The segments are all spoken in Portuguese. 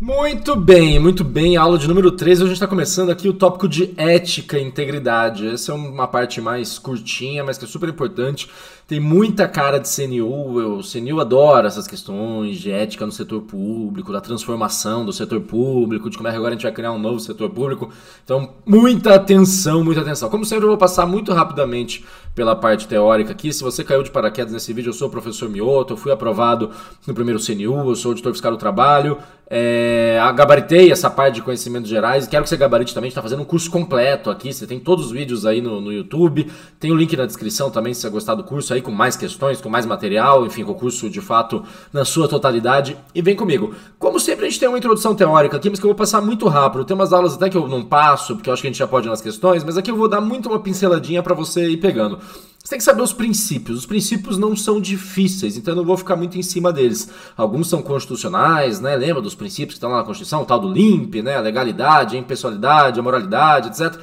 Muito bem. Aula de número 13, a gente está começando aqui o tópico de ética e integridade. Essa é uma parte mais curtinha, mas que é super importante. Tem muita cara de CNU, o CNU adora essas questões de ética no setor público, da transformação do setor público, de como é que agora a gente vai criar um novo setor público. Então, muita atenção, muita atenção. Como sempre, eu vou passar muito rapidamente pela parte teórica aqui. Se você caiu de paraquedas nesse vídeo, eu sou o professor Mioto, eu fui aprovado no primeiro CNU, eu sou auditor fiscal do trabalho, gabaritei essa parte de conhecimentos gerais, quero que você gabarite também, a gente está fazendo um curso completo aqui, você tem todos os vídeos aí no YouTube, tem o link na descrição também se você gostar do curso aí, com mais questões, com mais material, enfim, com o curso de fato na sua totalidade, e vem comigo. Como sempre, a gente tem uma introdução teórica aqui, mas que eu vou passar muito rápido, tem umas aulas até que eu não passo, porque eu acho que a gente já pode ir nas questões, mas aqui eu vou dar muito uma pinceladinha para você ir pegando. Você tem que saber os princípios não são difíceis, então eu não vou ficar muito em cima deles. Alguns são constitucionais, né? Lembra dos princípios que estão lá na Constituição, o tal do LIMP, né? A legalidade, a impessoalidade, a moralidade, etc.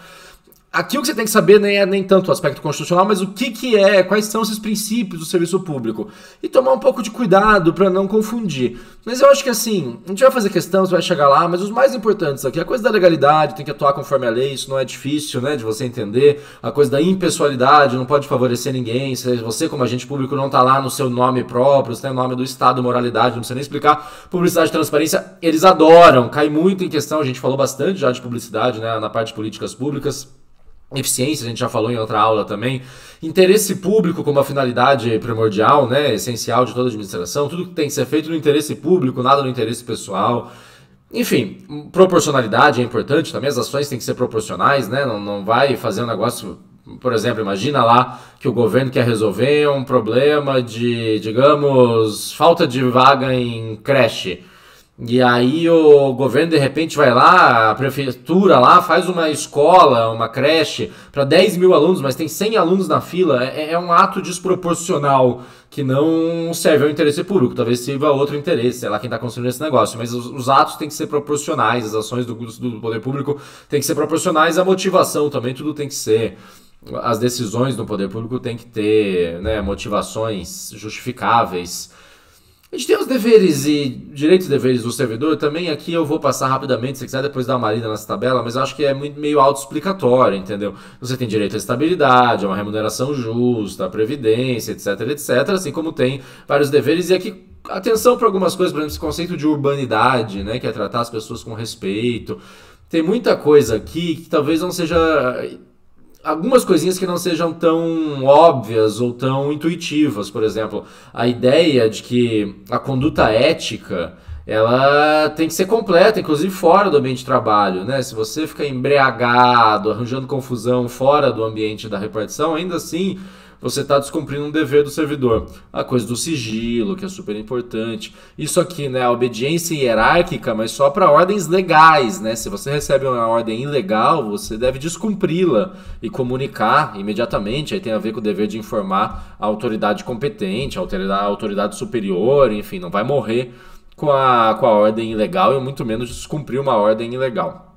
Aqui o que você tem que saber nem é nem tanto o aspecto constitucional, mas o que é, quais são esses princípios do serviço público. E tomar um pouco de cuidado para não confundir. Mas eu acho que assim, a gente vai fazer questão, você vai chegar lá, mas os mais importantes aqui, a coisa da legalidade, tem que atuar conforme a lei, isso não é difícil, né, de você entender. A coisa da impessoalidade, não pode favorecer ninguém, você como agente público não tá lá no seu nome próprio, você tem o nome do Estado, moralidade, não precisa nem explicar. Publicidade e transparência, eles adoram, cai muito em questão, a gente falou bastante já de publicidade, né, na parte de políticas públicas. Eficiência, a gente já falou em outra aula também. Interesse público como a finalidade primordial, né, essencial de toda administração. Tudo que tem que ser feito no interesse público, nada no interesse pessoal. Enfim, proporcionalidade é importante também. As ações têm que ser proporcionais, né? Não vai fazer um negócio... Por exemplo, imagina lá que o governo quer resolver um problema de, digamos, falta de vaga em creche. E aí o governo de repente vai lá, a prefeitura lá faz uma escola, uma creche para 10 mil alunos, mas tem 100 alunos na fila. É um ato desproporcional que não serve ao interesse público. Talvez sirva a outro interesse, sei lá quem está construindo esse negócio. Mas os atos têm que ser proporcionais, as ações do poder público têm que ser proporcionais, a motivação também, tudo tem que ser. As decisões do poder público têm que ter, né, motivações justificáveis. A gente tem os deveres e direitos e deveres do servidor também. Aqui eu vou passar rapidamente, se quiser depois dar uma lida nessa tabela, mas eu acho que é meio autoexplicatório, entendeu? Você tem direito à estabilidade, a uma remuneração justa, a previdência, etc, etc, assim como tem vários deveres. E aqui, atenção para algumas coisas, por exemplo, esse conceito de urbanidade, né, que é tratar as pessoas com respeito. Tem muita coisa aqui que talvez não seja... Algumas coisinhas que não sejam tão óbvias ou tão intuitivas, por exemplo, a ideia de que a conduta ética ela tem que ser completa, inclusive fora do ambiente de trabalho, né? Se você fica embriagado, arranjando confusão fora do ambiente da repartição, ainda assim você está descumprindo um dever do servidor. A coisa do sigilo, que é super importante. Isso aqui, né, a obediência hierárquica, mas só para ordens legais, né? Se você recebe uma ordem ilegal, você deve descumpri-la e comunicar imediatamente. Aí tem a ver com o dever de informar a autoridade competente, a autoridade superior, enfim, não vai morrer com a ordem ilegal e muito menos descumprir uma ordem ilegal.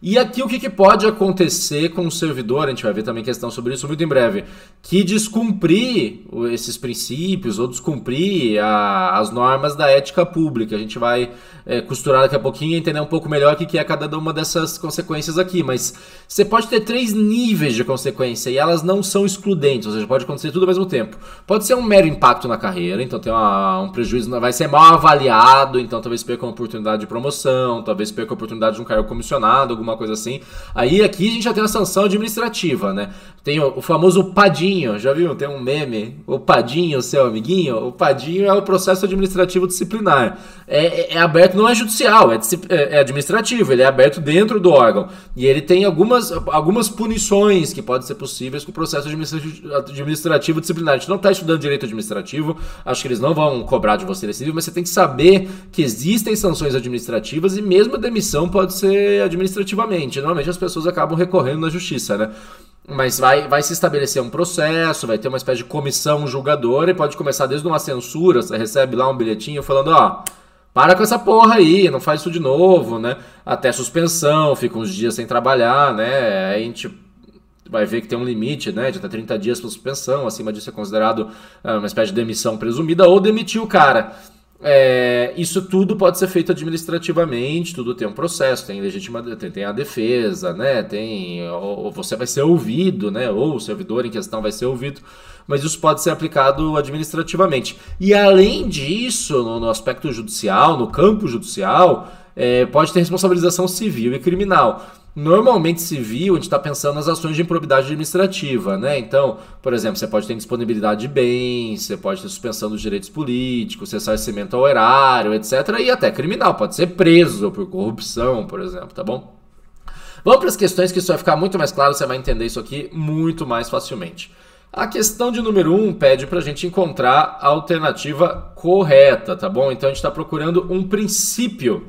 E aqui o que pode acontecer com o servidor, a gente vai ver também questão sobre isso muito em breve, que descumprir esses princípios ou descumprir as normas da ética pública. A gente vai costurar daqui a pouquinho e entender um pouco melhor o que é cada uma dessas consequências aqui. Mas você pode ter 3 níveis de consequência e elas não são excludentes, ou seja, pode acontecer tudo ao mesmo tempo. Pode ser um mero impacto na carreira, então tem um prejuízo, vai ser mal avaliado, então talvez perca uma oportunidade de promoção, talvez perca a oportunidade de um cargo comissionado, alguma coisa assim. Aí aqui a gente já tem uma sanção administrativa, né? Tem o famoso padinho, já viu? Tem um meme, o padinho, seu amiguinho. O padinho é o processo administrativo disciplinar. É aberto, não é judicial, é administrativo, ele é aberto dentro do órgão. E ele tem algumas punições que podem ser possíveis com o processo administrativo disciplinar. A gente não está estudando direito administrativo, acho que eles não vão cobrar de você desse livro, mas você tem que saber que existem sanções administrativas e mesmo a demissão pode ser administrativamente. Normalmente as pessoas acabam recorrendo na justiça, né? Mas vai se estabelecer um processo, vai ter uma espécie de comissão julgadora e pode começar desde uma censura, você recebe lá um bilhetinho falando, ó, para com essa porra aí, não faz isso de novo, né? Até suspensão, fica uns dias sem trabalhar, né? Aí a gente vai ver que tem um limite, né, de até 30 dias para suspensão, acima disso é considerado uma espécie de demissão presumida ou demitir o cara. Isso tudo pode ser feito administrativamente, tudo tem um processo, tem tem a defesa, né? Ou você vai ser ouvido, né? Ou o servidor em questão vai ser ouvido, mas isso pode ser aplicado administrativamente. E além disso, no aspecto judicial, no campo judicial, pode ter responsabilização civil e criminal. Normalmente civil, a gente está pensando nas ações de improbidade administrativa, né? Então, por exemplo, você pode ter indisponibilidade de bens, você pode ter suspensão dos direitos políticos, ressarcimento ao erário, etc. E até criminal, pode ser preso por corrupção, por exemplo, tá bom? Vamos para as questões que isso vai ficar muito mais claro, você vai entender isso aqui muito mais facilmente. A questão de número 1 pede para a gente encontrar a alternativa correta, tá bom? Então a gente está procurando um princípio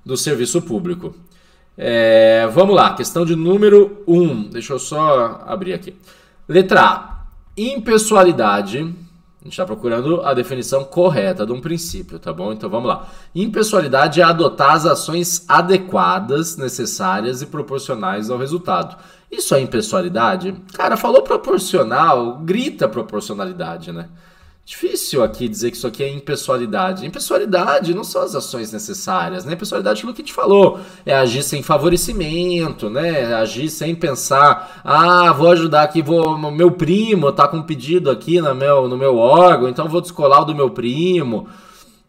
do serviço público. Vamos lá, questão de número 1. Deixa eu só abrir aqui. Letra A. Impessoalidade. A gente está procurando a definição correta de um princípio, tá bom? Então vamos lá. Impessoalidade é adotar as ações adequadas, necessárias e proporcionais ao resultado. Isso é impessoalidade? Cara, falou proporcional, grita proporcionalidade, né? Difícil aqui dizer que isso aqui é impessoalidade. Impessoalidade não são as ações necessárias, né? Impessoalidade é aquilo que a gente falou. É agir sem favorecimento, né? Agir sem pensar, vou ajudar aqui, meu primo tá com um pedido aqui no meu órgão, então vou descolar o do meu primo.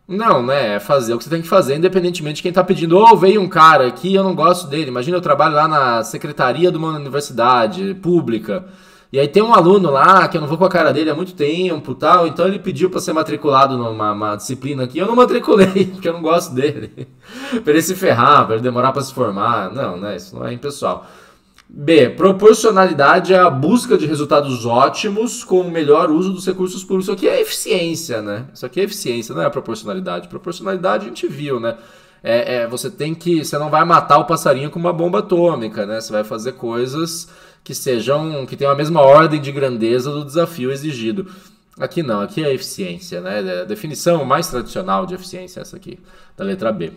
Não, né? É fazer o que você tem que fazer, independentemente de quem tá pedindo. Veio um cara aqui, eu não gosto dele. Imagina, eu trabalho lá na secretaria de uma universidade pública. E aí tem um aluno lá que eu não vou com a cara dele há muito tempo e tal, então ele pediu para ser matriculado numa disciplina aqui, eu não matriculei, porque eu não gosto dele. Para ele se ferrar, para ele demorar para se formar. Não, né? Isso não é impessoal. B. Proporcionalidade é a busca de resultados ótimos com o melhor uso dos recursos públicos. Isso aqui é eficiência, né? Isso aqui é eficiência, não é proporcionalidade. Proporcionalidade a gente viu, né? Você não vai matar o passarinho com uma bomba atômica, né? Você vai fazer coisas que tenham a mesma ordem de grandeza do desafio exigido. Aqui não, aqui é eficiência, né? A definição mais tradicional de eficiência é essa aqui, da letra B.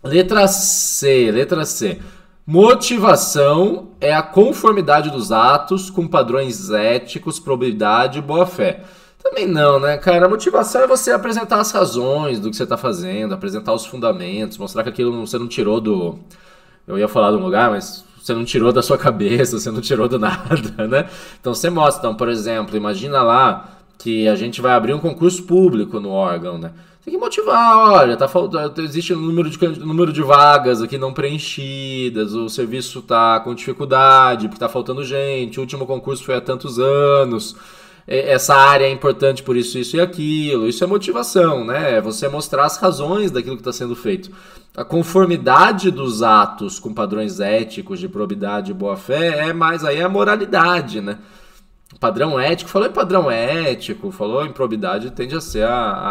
Letra C. Motivação é a conformidade dos atos com padrões éticos, probidade e boa-fé. Também não, né, cara? A motivação é você apresentar as razões do que você está fazendo, apresentar os fundamentos, mostrar que aquilo você não tirou do... Eu ia falar de um lugar, mas você não tirou da sua cabeça, você não tirou do nada, né? Então você mostra, então, por exemplo, imagina lá que a gente vai abrir um concurso público no órgão, né? Tem que motivar, olha, existe um número de vagas aqui não preenchidas, o serviço está com dificuldade, porque está faltando gente, o último concurso foi há tantos anos, essa área é importante por isso, isso e aquilo. Isso é motivação, né? É você mostrar as razões daquilo que está sendo feito. A conformidade dos atos com padrões éticos de probidade e boa-fé aí é a moralidade, né? Padrão ético, falou em padrão ético, falou em probidade, tende a ser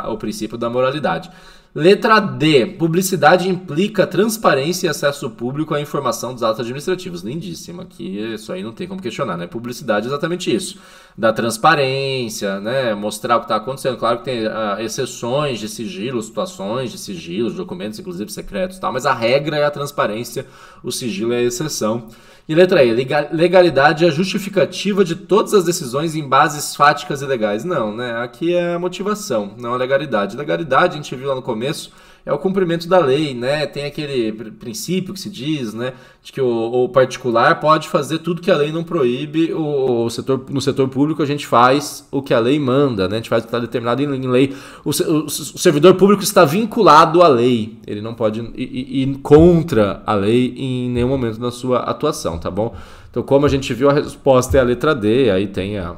o princípio da moralidade. Letra D. Publicidade implica transparência e acesso público à informação dos atos administrativos. Lindíssima, que isso aí não tem como questionar, né? Publicidade é exatamente isso. Da transparência, né? Mostrar o que está acontecendo. Claro que tem exceções de sigilo, situações de sigilo, documentos, inclusive secretos e tal, mas a regra é a transparência, o sigilo é a exceção. E letra E, legalidade é a justificativa de todas as decisões em bases fáticas e legais. Não, né? Aqui é a motivação, não a legalidade. Legalidade, a gente viu lá no começo, é o cumprimento da lei, né? Tem aquele princípio que se diz, né? De que o particular pode fazer tudo que a lei não proíbe. No setor público a gente faz o que a lei manda, né? A gente faz o que está determinado em lei. O servidor público está vinculado à lei. Ele não pode ir contra a lei em nenhum momento da sua atuação, tá bom? Então, como a gente viu, a resposta é a letra D. Aí tem a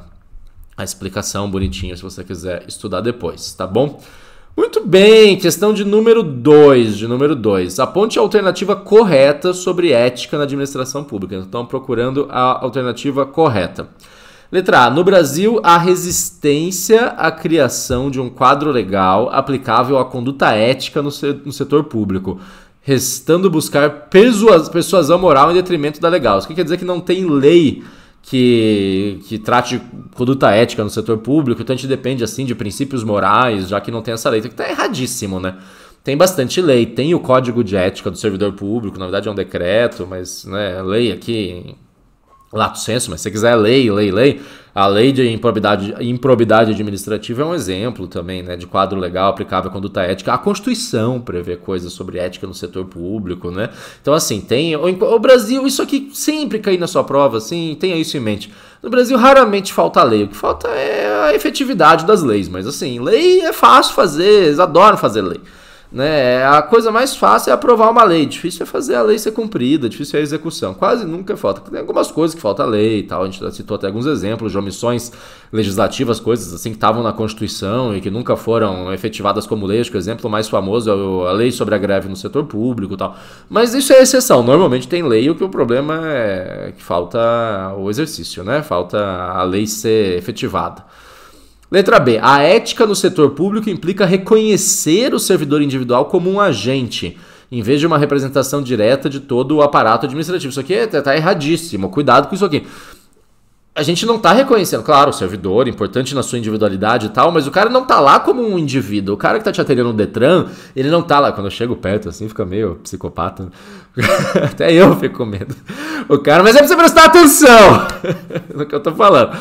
explicação bonitinha se você quiser estudar depois, tá bom? Muito bem, questão de número 2. Aponte a alternativa correta sobre ética na administração pública. Então, procurando a alternativa correta. Letra A. No Brasil, há resistência à criação de um quadro legal aplicável à conduta ética no setor público, restando buscar persuasão moral em detrimento da legal. Isso quer dizer que não tem lei que trate conduta ética no setor público, então a gente depende assim de princípios morais, já que não tem essa lei, que tá erradíssimo, né? Tem bastante lei, tem o Código de Ética do Servidor Público, na verdade é um decreto, mas né, lei aqui lato senso, mas se você quiser lei, a lei de improbidade administrativa é um exemplo também, né, de quadro legal aplicável à conduta ética. A Constituição prevê coisas sobre ética no setor público, né? Então, assim, tem o Brasil, isso aqui sempre cai na sua prova, assim, tenha isso em mente. No Brasil raramente falta lei, o que falta é a efetividade das leis, mas assim, lei é fácil fazer, eles adoram fazer lei. Né? A coisa mais fácil é aprovar uma lei, difícil é fazer a lei ser cumprida, difícil é a execução, quase nunca falta. Tem algumas coisas que falta lei e tal, a gente citou até alguns exemplos de omissões legislativas, coisas assim que estavam na Constituição e que nunca foram efetivadas como lei. Acho que o exemplo mais famoso é a lei sobre a greve no setor público e tal, mas isso é exceção, normalmente tem lei, o que o problema é que falta o exercício, né? Falta a lei ser efetivada. Letra B. A ética no setor público implica reconhecer o servidor individual como um agente, em vez de uma representação direta de todo o aparato administrativo. Isso aqui está erradíssimo. Cuidado com isso aqui. A gente não está reconhecendo, claro, o servidor, importante na sua individualidade e tal, mas o cara não tá lá como um indivíduo. O cara que tá te atendendo no Detran, ele não tá lá. Quando eu chego perto, assim, fica meio psicopata. Até eu fico com medo. O cara, mas é pra você prestar atenção no que eu tô falando.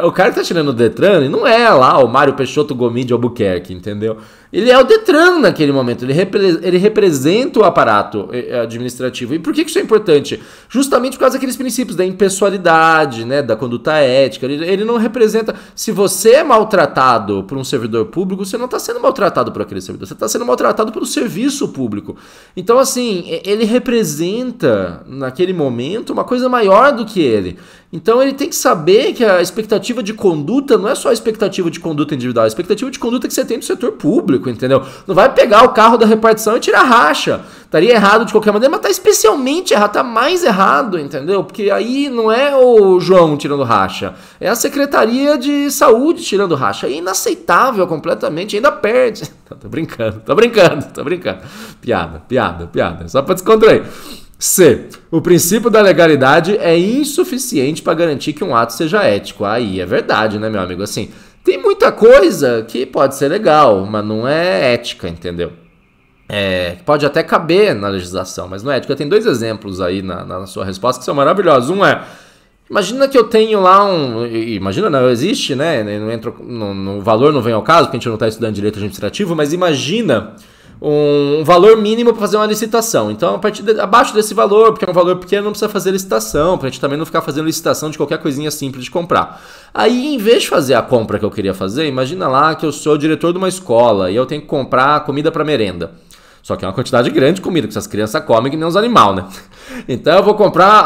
O cara que tá tirando o Detran, ele não é lá o Mário Peixoto Gomin de Albuquerque, entendeu? Ele é o Detran naquele momento, ele representa o aparato administrativo. E por que isso é importante? Justamente por causa daqueles princípios da impessoalidade, né, da conduta ética. Ele não representa... Se você é maltratado por um servidor público, você não está sendo maltratado por aquele servidor, você está sendo maltratado pelo serviço público. Então, assim, ele representa, naquele momento, uma coisa maior do que ele. Então ele tem que saber que a expectativa de conduta não é só a expectativa de conduta individual, é a expectativa de conduta que você tem do setor público, entendeu? Não vai pegar o carro da repartição e tirar racha. Estaria errado de qualquer maneira, mas tá especialmente errado, tá mais errado, entendeu? Porque aí não é o João tirando racha, é a Secretaria de Saúde tirando racha. É inaceitável completamente, ainda perde. Tô brincando. Piada, só pra descontrair. C. O princípio da legalidade é insuficiente para garantir que um ato seja ético. Aí é verdade, né, meu amigo? Assim, tem muita coisa que pode ser legal, mas não é ética, entendeu? Pode até caber na legislação, mas não é ética. Tem dois exemplos aí na sua resposta que são maravilhosos. Um é, imagina que eu tenho lá imagina, não existe, né? No valor não vem ao caso, porque a gente não está estudando direito administrativo, mas imagina um valor mínimo para fazer uma licitação. Então, abaixo desse valor, porque é um valor pequeno, não precisa fazer licitação, para a gente também não ficar fazendo licitação de qualquer coisinha simples de comprar. Aí, em vez de fazer a compra que eu queria fazer, imagina lá que eu sou diretor de uma escola e eu tenho que comprar comida para merenda. Só que é uma quantidade grande de comida, que essas crianças comem que nem os animais, né? Então eu vou comprar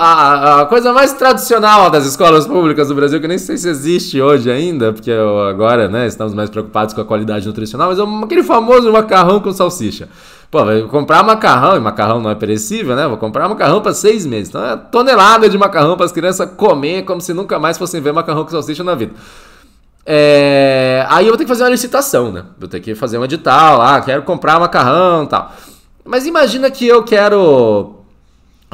a coisa mais tradicional das escolas públicas do Brasil, que eu nem sei se existe hoje ainda, porque agora, né, estamos mais preocupados com a qualidade nutricional, mas é aquele famoso macarrão com salsicha. Pô, vai comprar macarrão, e macarrão não é perecível, né? Vou comprar macarrão para 6 meses. Então é tonelada de macarrão para as crianças comer como se nunca mais fossem ver macarrão com salsicha na vida. Aí eu vou ter que fazer uma licitação, né? Vou ter que fazer um edital lá, quero comprar macarrão e tal. Mas imagina que eu quero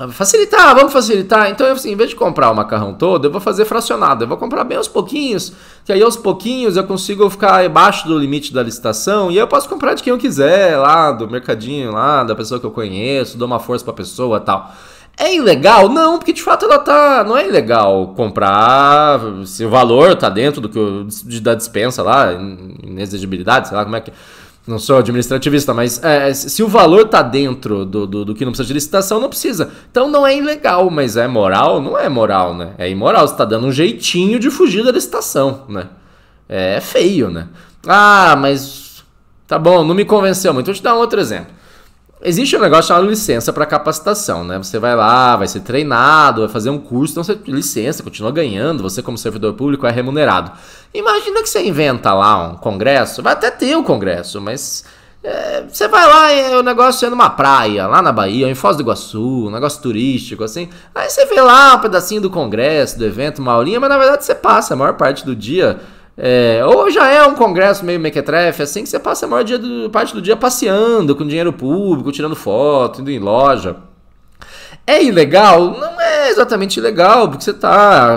facilitar, vamos facilitar. Então, assim, em vez de comprar o macarrão todo, eu vou fazer fracionado. Eu vou comprar bem aos pouquinhos, que aí aos pouquinhos eu consigo ficar abaixo do limite da licitação e eu posso comprar de quem eu quiser, lá do mercadinho, lá da pessoa que eu conheço, dou uma força pra pessoa e tal. É ilegal? Não, porque de fato não é ilegal comprar se o valor tá dentro da dispensa lá, inexigibilidade, sei lá como é que... Não sou administrativista, mas se o valor tá dentro do que não precisa de licitação, não precisa. Então não é ilegal, mas é moral? Não é moral, né? É imoral, você tá dando um jeitinho de fugir da licitação, né? É feio, né? Ah, mas... Tá bom, não me convenceu muito. Vou te dar um outro exemplo. Existe um negócio chamado licença para capacitação, né? Você vai lá, vai ser treinado, vai fazer um curso, então você licença, continua ganhando, você como servidor público é remunerado. Imagina que você inventa lá um congresso, vai até ter o congresso, mas você vai lá e o negócio é numa praia, lá na Bahia, em Foz do Iguaçu, um negócio turístico, assim. Aí você vê lá um pedacinho do congresso, do evento, uma aulinha, mas na verdade você passa a maior parte do dia... ou já é um congresso meio mequetrefe, assim, que você passa a maior parte do dia passeando com dinheiro público, tirando foto, indo em loja. É ilegal? Não é exatamente ilegal, porque você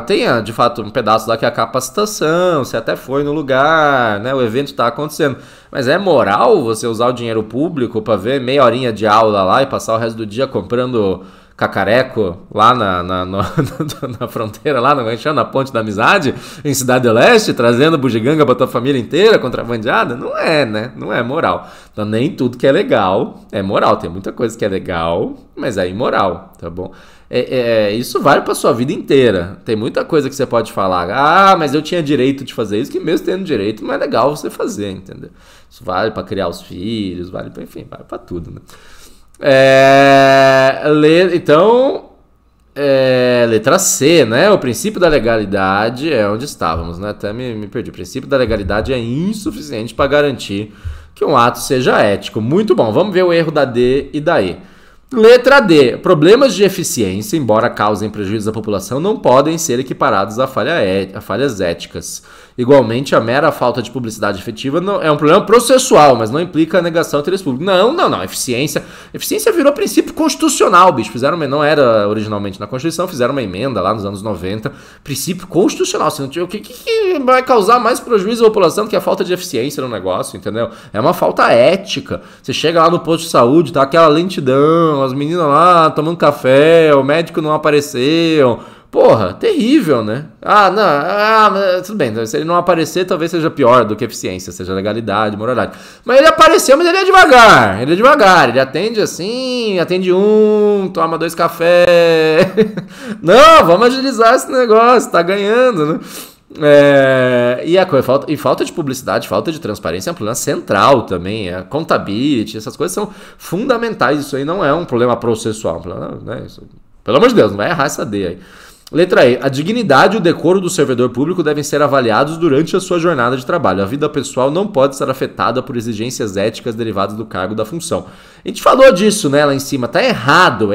tem de fato um pedaço lá que é a capacitação, você até foi no lugar, né, o evento está acontecendo. Mas é moral você usar o dinheiro público para ver meia horinha de aula lá e passar o resto do dia comprando cacareco lá na fronteira, lá na Ponte da Amizade, em Cidade do Leste, trazendo bugiganga pra tua família inteira, contrabandeada? Não é, né? Não é moral. Então nem tudo que é legal é moral. Tem muita coisa que é legal, mas é imoral, tá bom? Isso vale pra sua vida inteira. Tem muita coisa que você pode falar. Ah, mas eu tinha direito de fazer isso, que mesmo tendo direito, não é legal você fazer, entendeu? Isso vale pra criar os filhos, vale pra, enfim, vale pra tudo, né? Então, letra C, né? O princípio da legalidade é onde estávamos, né? Até me perdi. O princípio da legalidade é insuficiente para garantir que um ato seja ético. Muito bom. Vamos ver o erro da D e da E. Letra D. Problemas de eficiência, embora causem prejuízo à população, não podem ser equiparados a falhas éticas. Igualmente, a mera falta de publicidade efetiva é um problema processual, mas não implica a negação do interesse público. Não. Eficiência virou princípio constitucional, bicho. Não era originalmente na Constituição, fizeram uma emenda lá nos anos 90. Princípio constitucional. O que vai causar mais prejuízo à população do que a falta de eficiência no negócio, entendeu? É uma falta ética. Você chega lá no posto de saúde, tá aquela lentidão, as meninas lá tomando café, o médico não apareceu. Porra, terrível, né? Tudo bem, se ele não aparecer, talvez seja pior do que eficiência, seja legalidade, moralidade. Mas ele apareceu, mas ele é devagar, ele atende assim, atende toma 2 cafés. Não, vamos agilizar esse negócio, tá ganhando, né? Falta de publicidade, falta de transparência é um problema central também. Contability, essas coisas são fundamentais. Isso aí não é um problema processual, né? Pelo amor de Deus, não vai errar essa D aí. Letra E. A dignidade e o decoro do servidor público devem ser avaliados durante a sua jornada de trabalho. A vida pessoal não pode ser afetada por exigências éticas derivadas do cargo da função. A gente falou disso, né, lá em cima. Tá errado.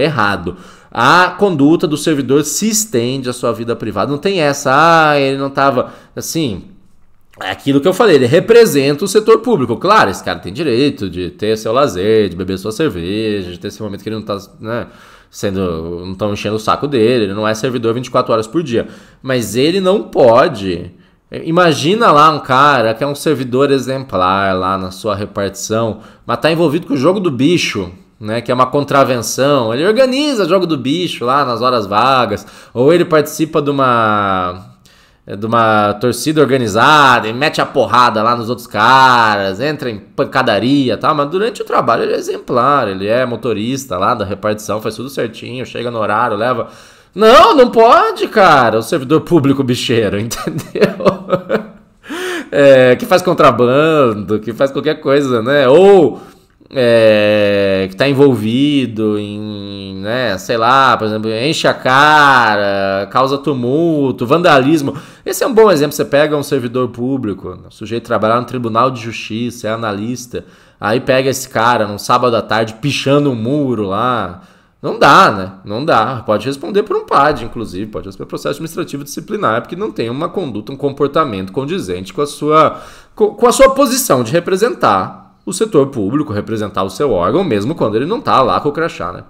A conduta do servidor se estende à sua vida privada. Não tem essa, ele não estava assim. É aquilo que eu falei, ele representa o setor público. Claro, esse cara tem direito de ter seu lazer, de beber sua cerveja, de ter esse momento que ele não está, né, não estão enchendo o saco dele, ele não é servidor 24 horas por dia. Mas ele não pode. Imagina lá um cara que é um servidor exemplar lá na sua repartição, mas está envolvido com o jogo do bicho, né, que é uma contravenção. Ele organiza o jogo do bicho lá nas horas vagas, ou ele participa de uma torcida organizada e mete a porrada lá nos outros caras, entra em pancadaria e tal, mas durante o trabalho ele é exemplar, ele é motorista lá da repartição, faz tudo certinho, chega no horário, leva... Não pode, cara, o servidor público bicheiro, entendeu? Que faz contrabando, que faz qualquer coisa, né? Ou... que está envolvido em, né, sei lá, por exemplo, enche a cara, causa tumulto, vandalismo. Esse é um bom exemplo. Você pega um servidor público, o sujeito trabalhar no Tribunal de Justiça, é analista, aí pega esse cara num sábado à tarde pichando um muro lá. Não dá, né? Não dá. Pode responder por um PAD, inclusive, pode responder por processo administrativo disciplinar, porque não tem uma conduta, um comportamento condizente com a sua posição de representar o setor público, representar o seu órgão, mesmo quando ele não está lá com o crachá, né?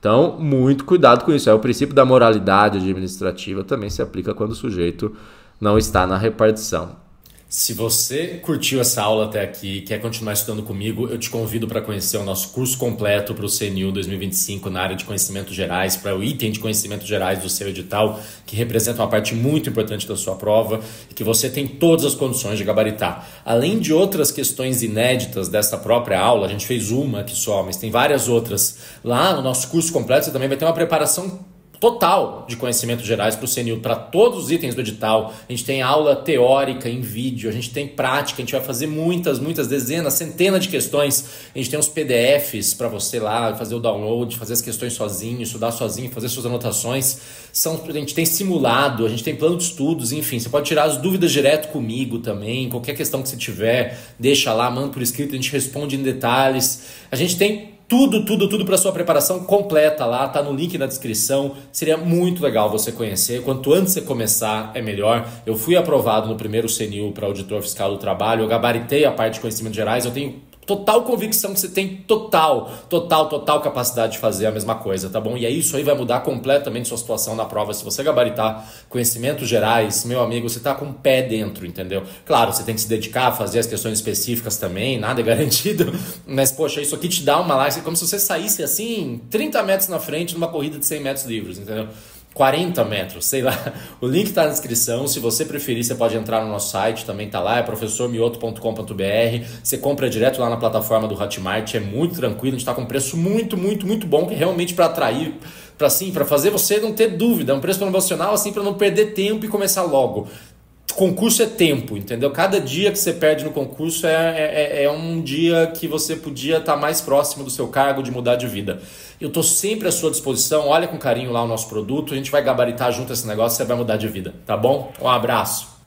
Então, muito cuidado com isso. O princípio da moralidade administrativa também se aplica quando o sujeito não está na repartição. Se você curtiu essa aula até aqui e quer continuar estudando comigo, eu te convido para conhecer o nosso curso completo para o CNU 2025 na área de conhecimentos gerais, para o item de conhecimentos gerais do seu edital, que representa uma parte muito importante da sua prova e que você tem todas as condições de gabaritar. Além de outras questões inéditas desta própria aula, a gente fez uma aqui só, mas tem várias outras. Lá no nosso curso completo você também vai ter uma preparação total de conhecimentos gerais para o CNU, para todos os itens do edital. A gente tem aula teórica em vídeo, a gente tem prática, a gente vai fazer muitas dezenas, centenas de questões. A gente tem uns PDFs para você lá fazer o download, fazer as questões sozinho, estudar sozinho, fazer suas anotações. A gente tem simulado, a gente tem plano de estudos, enfim, você pode tirar as dúvidas direto comigo também. Qualquer questão que você tiver, deixa lá, manda por escrito, a gente responde em detalhes. A gente tem tudo para sua preparação completa lá, tá no link na descrição. Seria muito legal você conhecer. Quanto antes você começar, é melhor. Eu fui aprovado no primeiro CNU para auditor fiscal do trabalho, eu gabaritei a parte de conhecimentos gerais, eu tenho total convicção que você tem total capacidade de fazer a mesma coisa, tá bom? E aí isso aí vai mudar completamente sua situação na prova. Se você gabaritar conhecimentos gerais, meu amigo, você tá com o pé dentro, entendeu? Claro, você tem que se dedicar a fazer as questões específicas também, nada é garantido, mas poxa, isso aqui te dá uma live, como se você saísse assim, 30 metros na frente numa corrida de 100 metros livres, entendeu? 40 metros, sei lá. O link tá na descrição. Se você preferir, você pode entrar no nosso site, também tá lá, é professormioto.com.br. Você compra direto lá na plataforma do Hotmart, é muito tranquilo, a gente tá com um preço muito bom, que é realmente para atrair, para fazer você não ter dúvida, é um preço promocional assim para não perder tempo e começar logo. Concurso é tempo, entendeu? Cada dia que você perde no concurso é um dia que você podia estar mais próximo do seu cargo, de mudar de vida. Eu estou sempre à sua disposição, olha com carinho lá o nosso produto, a gente vai gabaritar junto esse negócio, você vai mudar de vida, tá bom? Um abraço!